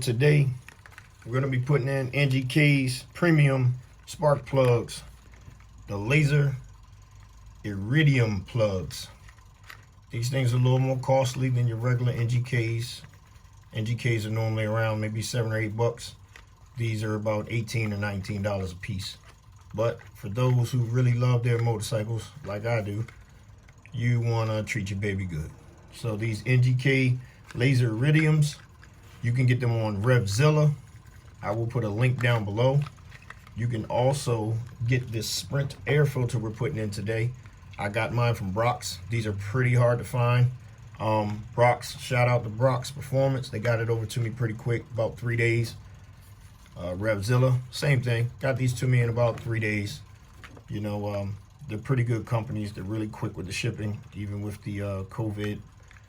Today we're going to be putting in NGK's premium spark plugs, the laser iridium plugs. These things are a little more costly than your regular NGKs. NGKs are normally around maybe $7 or $8. These are about $18 or $19 a piece. But for those who really love their motorcycles like I do, you want to treat your baby good. So these NGK laser iridiums, you can get them on Revzilla. I will put a link down below. You can also get this Sprint air filter we're putting in today. I got mine from Brock's. These are pretty hard to find. Brock's, shout out to Brock's Performance. They got it over to me pretty quick, about 3 days. Revzilla, same thing. Got these to me in about 3 days. You know, they're pretty good companies. They're really quick with the shipping, even with the COVID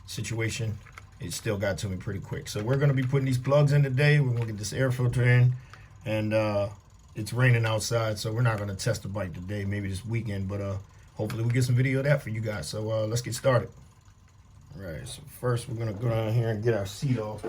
situation. It still got to me pretty quick. So we're going to be putting these plugs in today. We're going to get this air filter in, and it's raining outside, so we're not going to test the bike today, maybe this weekend, but hopefully we get some video of that for you guys. So let's get started. All right, so first we're going to go down here and get our seat off.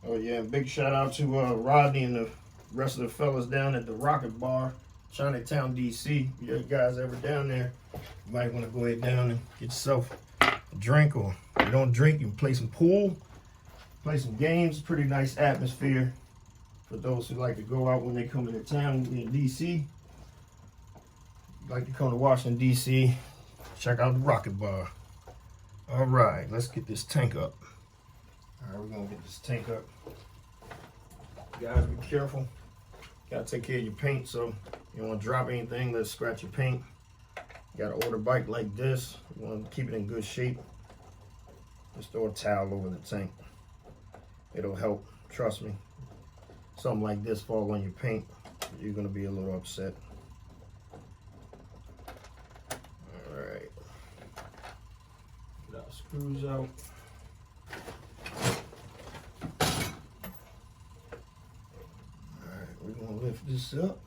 Oh yeah, and big shout out to Rodney and the rest of the fellas down at the Rocket Bar, Chinatown, DC. If you guys ever down there, you might want to go ahead down and get yourself a drink, or if you don't drink, you can play some pool, play some games. Pretty nice atmosphere for those who like to go out when they come into town in DC. Like to come to Washington, DC, check out the Rocket Bar. All right, let's get this tank up. All right, we're gonna get this tank up. You guys be careful. Gotta take care of your paint, so you don't wanna drop anything, let's scratch your paint. You gotta order a bike like this. You wanna keep it in good shape. Just throw a towel over the tank. It'll help, trust me. Something like this fall on your paint, you're gonna be a little upset. All right. Get our screws out. We're gonna lift this up.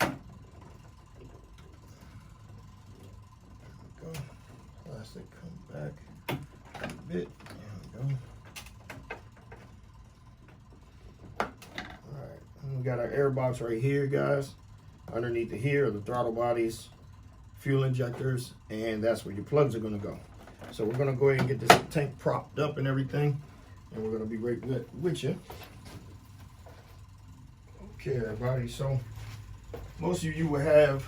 There we go. Plastic come back a bit. There we go. Alright, we got our Airbox right here, guys. Underneath here are the throttle bodies, fuel injectors, and that's where your plugs are gonna go. So we're gonna go ahead and get this tank propped up and everything, and we're gonna be right with you. Okay, everybody, so most of you will have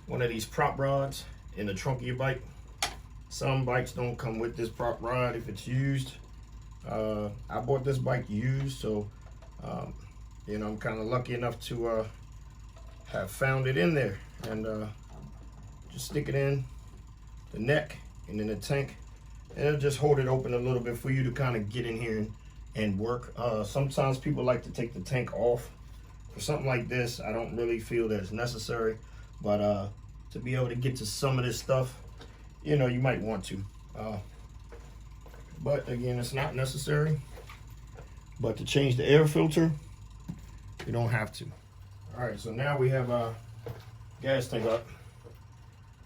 one of these prop rods in the trunk of your bike. Some bikes don't come with this prop rod if it's used. I bought this bike used, so you know, I'm kind of lucky enough to have found it in there, and just stick it in the neck and in the tank, and it'll just hold it open a little bit for you to kind of get in here and work. Sometimes people like to take the tank off. For something like this, I don't really feel that it's necessary, but to be able to get to some of this stuff, you know, you might want to. But again, it's not necessary. But to change the air filter, you don't have to. All right, so now we have our gas tank up.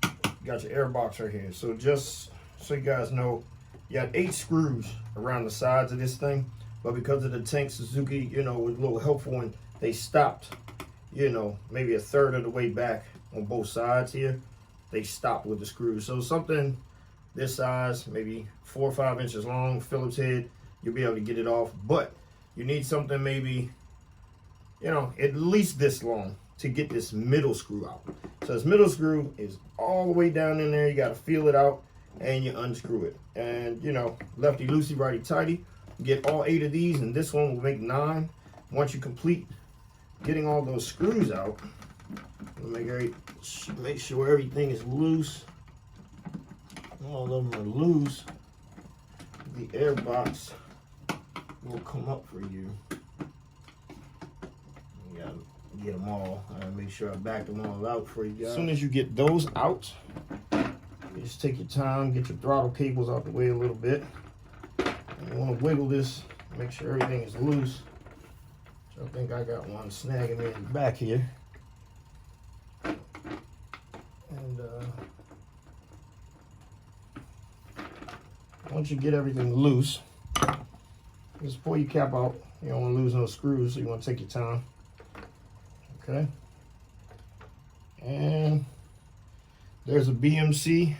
You got your Airbox right here. So just so you guys know, you have 8 screws around the sides of this thing, but because of the tank, Suzuki, you know, was a little helpful, and they stopped, you know, maybe a third of the way back on both sides here. They stopped with the screws. So something this size, maybe 4 or 5 inches long, Phillips head, you'll be able to get it off. But you need something maybe, you know, at least this long to get this middle screw out. So this middle screw is all the way down in there. You got to feel it out. and you unscrew it. And you know, lefty loosey, righty tighty. Get all 8 of these, and this one will make 9. Once you complete getting all those screws out, make sure everything is loose. All of them are loose. The airbox will come up for you. You gotta get them all. I gotta make sure I back them all out for you guys. As soon as you get those out, just take your time, get your throttle cables out the way a little bit. And you want to wiggle this, make sure everything is loose. So I think I got one snagging me in the back here. And once you get everything loose, just pull your cap out. You don't want to lose no screws, so you want to take your time. Okay. And there's a BMC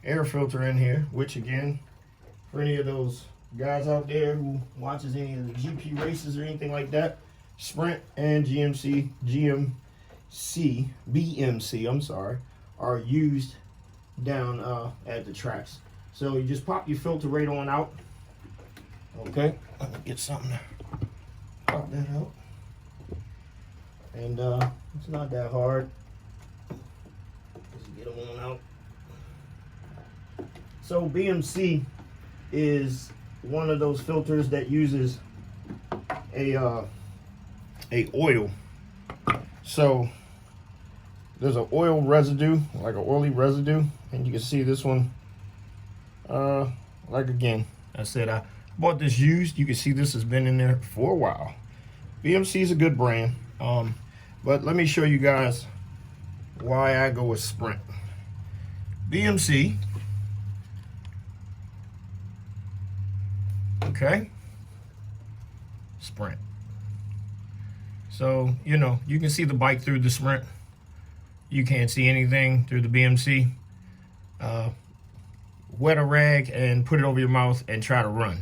air filter in here, which again, for any of those guys out there who watches any of the GP races or anything like that, Sprint and BMC, I'm sorry, are used down at the tracks. So you just pop your filter right on out. Okay, let me get something to pop that out. And it's not that hard. Just get them on out. So BMC is one of those filters that uses a oil. So there's an oil residue, like an oily residue, and you can see this one. Like again, I said I bought this used. You can see this has been in there for a while. BMC is a good brand, but let me show you guys why I go with Sprint. BMC, okay, Sprint. So, you know, you can see the bike through the Sprint. You can't see anything through the BMC. Wet a rag and put it over your mouth and try to run.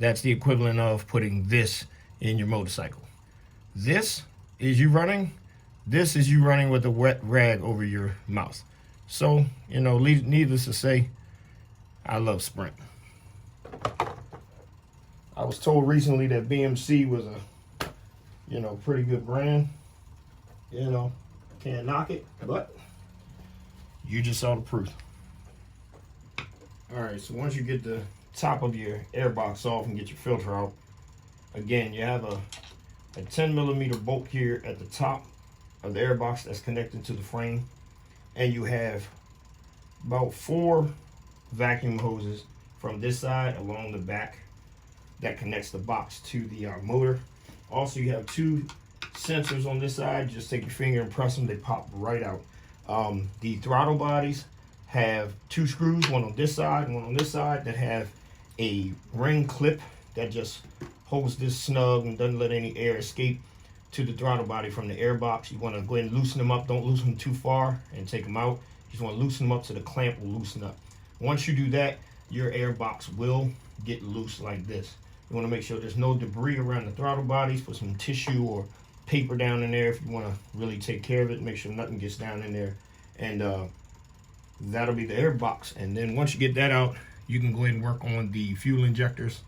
That's the equivalent of putting this in your motorcycle. This is you running. This is you running with a wet rag over your mouth. So, you know, needless to say, I love Sprint. I was told recently that BMC was a, you know, pretty good brand. You know, can't knock it, but you just saw the proof. All right, so once you get the top of your airbox off and get your filter out, again, you have a 10mm bolt here at the top of the airbox that's connected to the frame, and you have about 4 vacuum hoses from this side along the back that connects the box to the motor. Also, you have 2 sensors on this side. Just take your finger and press them, they pop right out. The throttle bodies have 2 screws, one on this side and one on this side, that have a ring clip that just holds this snug and doesn't let any air escape to the throttle body from the airbox. You want to go ahead and loosen them up. Don't loosen them too far and take them out. You just want to loosen them up so the clamp will loosen up. Once you do that, your airbox will get loose like this. You want to make sure there's no debris around the throttle bodies. Put some tissue or paper down in there if you want to really take care of it. Make sure nothing gets down in there. And that'll be the airbox. And then once you get that out, you can go ahead and work on the fuel injectors.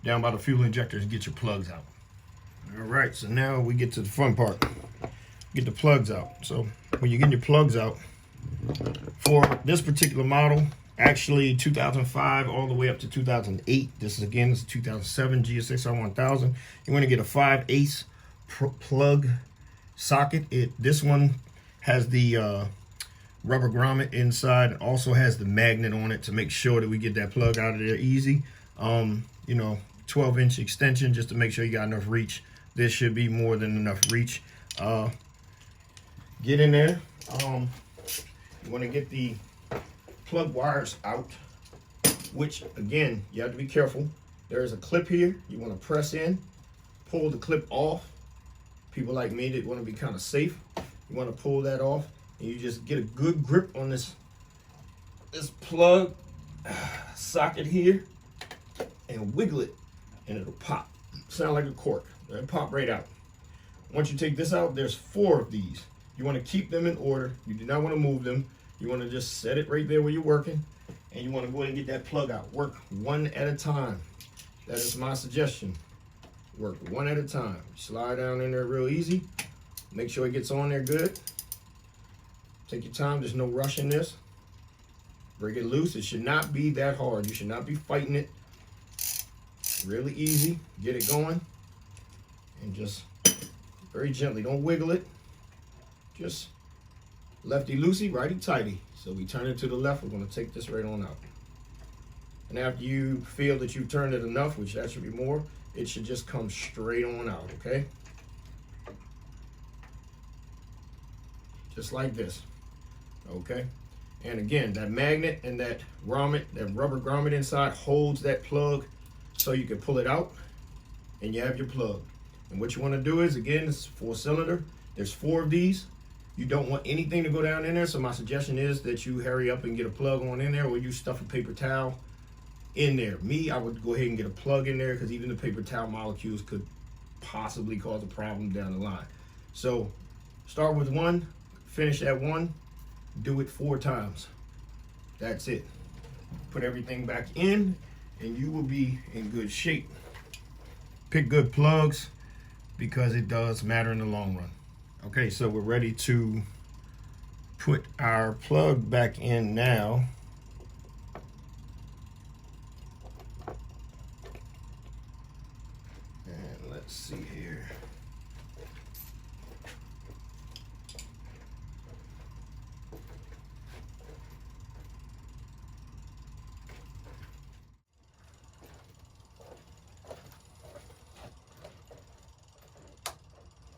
Down by the fuel injectors and get your plugs out. All right, so now we get to the fun part. Get the plugs out. So when you get your plugs out, for this particular model, actually 2005 all the way up to 2008. This is again, this is 2007 GSXR 1000. You want to get a 5/8 plug socket. This one has the rubber grommet inside, and also has the magnet on it to make sure that we get that plug out of there easy. You know, 12-inch extension just to make sure you got enough reach. This should be more than enough reach. Get in there. You want to get the plug wires out, which again, you have to be careful. There's a clip here. You want to press in, pull the clip off. People like me that want to be kind of safe, you want to pull that off, and you just get a good grip on this plug socket here and wiggle it, and it'll pop. Sound like a cork. It'll pop right out. Once you take this out, there's 4 of these. You want to keep them in order. You do not want to move them. You want to just set it right there where you're working, and you want to go ahead and get that plug out. Work one at a time. That is my suggestion. Work one at a time. Slide down in there real easy. Make sure it gets on there good. Take your time. There's no rush in this. Break it loose. It should not be that hard. You should not be fighting it. Really easy. Get it going. And just very gently. Don't wiggle it. Just lefty loosey, righty tighty. So we turn it to the left. We're going to take this right on out. And after you feel that you've turned it enough, which that should be more, it should just come straight on out, okay? Just like this, okay? And again, that magnet and that grommet, that rubber grommet inside holds that plug so you can pull it out and you have your plug. And what you want to do is, again, it's 4-cylinder. There's 4 of these. You don't want anything to go down in there, so my suggestion is that you hurry up and get a plug on in there, or you stuff a paper towel in there. Me, I would go ahead and get a plug in there because even the paper towel molecules could possibly cause a problem down the line. So start with 1, finish at 1, do it 4 times. That's it. Put everything back in and you will be in good shape. Pick good plugs because it does matter in the long run. Okay, so we're ready to put our plug back in now. And let's see here.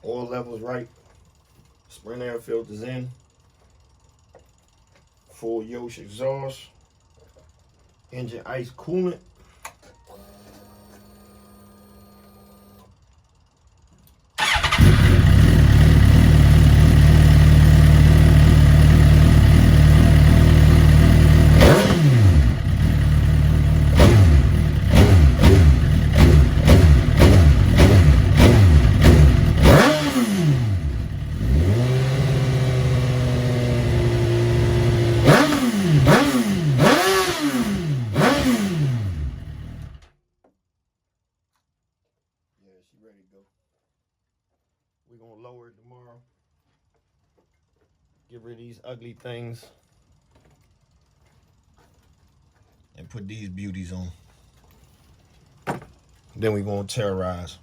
Oil levels right. Sprint air filters in. Full Yosh exhaust. Engine ice coolant. Ready to go. We're gonna lower it tomorrow. Get rid of these ugly things and put these beauties on. Then we're gonna terrorize.